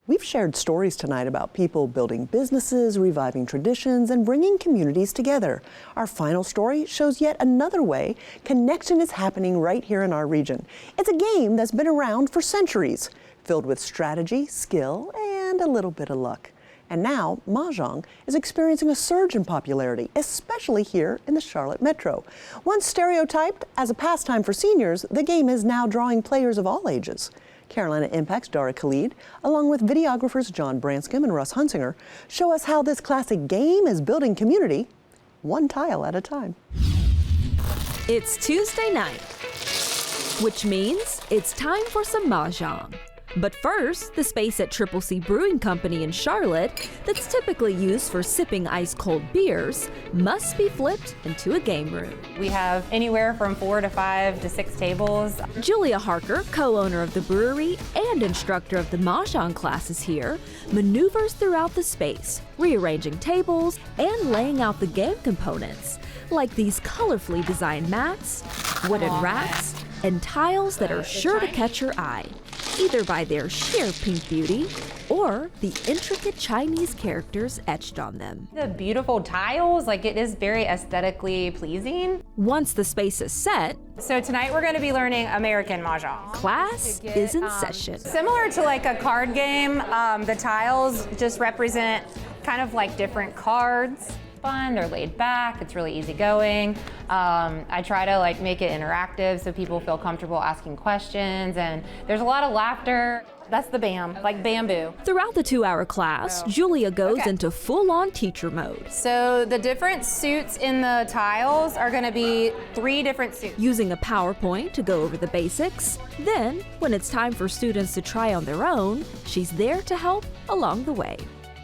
We've shared stories tonight about people building businesses, reviving traditions, and bringing communities together. Our final story shows yet another way connection is happening right here in our region. It's a game that's been around for centuries, filled with strategy, skill, and a little bit of luck. And now, Mahjong is experiencing a surge in popularity, especially here in the Charlotte Metro. Once stereotyped as a pastime for seniors, the game is now drawing players of all ages. Carolina Impact's Dara Khalid, along with videographers John Branscombe and Russ Hunsinger, show us how this classic game is building community, one tile at a time. It's Tuesday night, which means it's time for some Mahjong. But first, the space at Triple C Brewing Company in Charlotte that's typically used for sipping ice-cold beers must be flipped into a game room. We have anywhere from 4 to 5 to 6 tables. Julia Harker, co-owner of the brewery and instructor of the Mahjong classes here, maneuvers throughout the space, rearranging tables and laying out the game components, like these colorfully designed mats, wooden racks, and tiles that are sure to catch your eye, either by their sheer pink beauty or the intricate Chinese characters etched on them. The beautiful tiles, it is very aesthetically pleasing. Once the space is set, so tonight we're going to be learning American Mahjong. Class is in session. Similar to a card game, the tiles just represent kind of different cards. Fun, they're laid back, it's really easygoing. I try to make it interactive so people feel comfortable asking questions, and there's a lot of laughter. That's the BAM, like bamboo. Throughout the 2-hour class, Julia goes into full-on teacher mode. So the different suits in the tiles are gonna be 3 different suits. Using a PowerPoint to go over the basics. Then, when it's time for students to try on their own, she's there to help along the way.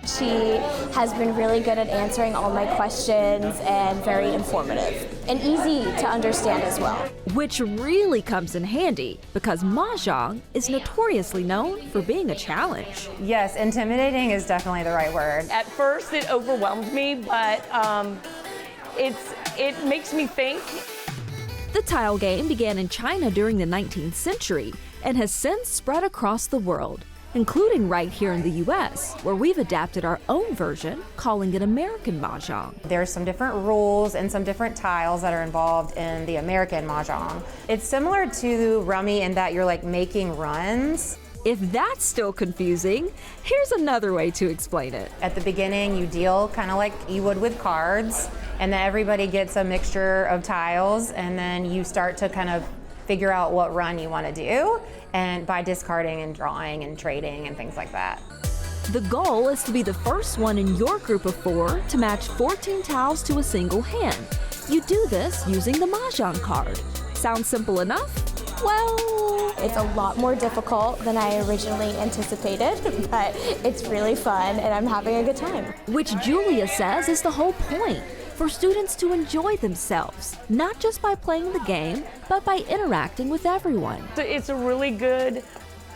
She has been really good at answering all my questions and very informative and easy to understand as well. Which really comes in handy because Mahjong is notoriously known for being a challenge. Yes, intimidating is definitely the right word. At first it overwhelmed me, but it makes me think. The tile game began in China during the 19th century and has since spread across the world, including right here in the US, where we've adapted our own version, calling it American Mahjong. There's some different rules and some different tiles that are involved in the American Mahjong. It's similar to Rummy in that you're making runs. If that's still confusing, here's another way to explain it. At the beginning, you deal kind of like you would with cards, and then everybody gets a mixture of tiles, and then you start to kind of figure out what run you want to do, and by discarding and drawing and trading and things like that. The goal is to be the first one in your group of 4 to match 14 tiles to a single hand. You do this using the Mahjong card. Sounds simple enough? Well, it's a lot more difficult than I originally anticipated, but it's really fun and I'm having a good time. Which Julia says is the whole point. For students to enjoy themselves, not just by playing the game, but by interacting with everyone. It's a really good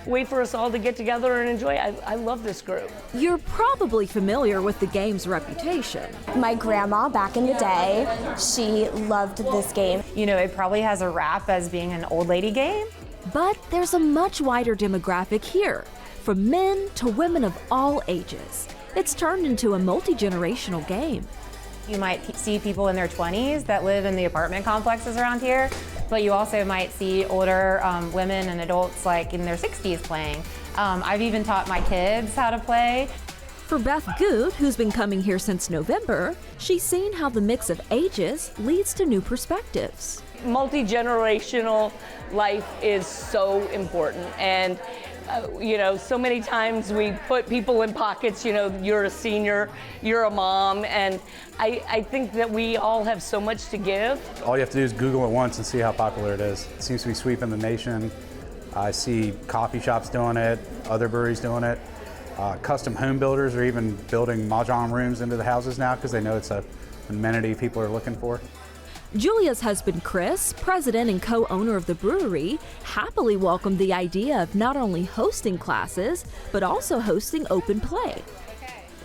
way for us all to get together and enjoy. I love this group. You're probably familiar with the game's reputation. My grandma back in the day, she loved this game. It probably has a rap as being an old lady game. But there's a much wider demographic here, from men to women of all ages. It's turned into a multi-generational game. You might see people in their 20s that live in the apartment complexes around here, but you also might see older women and adults in their 60s playing. I've even taught my kids how to play. For Beth Goot, who's been coming here since November, she's seen how the mix of ages leads to new perspectives. Multi-generational life is so important, and so many times we put people in pockets, you're a senior, you're a mom, and I think that we all have so much to give. All you have to do is Google it once and see how popular it is. It seems to be sweeping the nation. I see coffee shops doing it, other breweries doing it. Custom home builders are even building Mahjong rooms into the houses now because they know it's an amenity people are looking for. Julia's husband, Chris, president and co-owner of the brewery, happily welcomed the idea of not only hosting classes, but also hosting open play.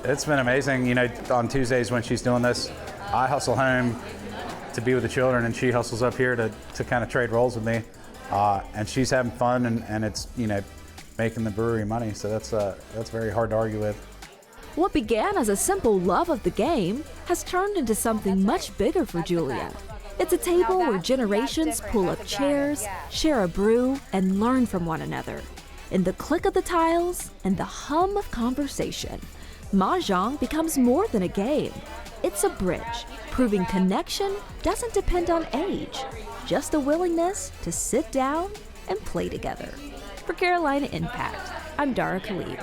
It's been amazing. On Tuesdays when she's doing this, I hustle home to be with the children, and she hustles up here to kind of trade roles with me. And she's having fun, and it's, been making the brewery money. So that's very hard to argue with. What began as a simple love of the game has turned into something much bigger for Julia. It's a table where generations pull up chairs, share a brew, and learn from one another. In the click of the tiles and the hum of conversation, Mahjong becomes more than a game. It's a bridge, proving connection doesn't depend on age, just a willingness to sit down and play together. For Carolina Impact, I'm Dara Khalid.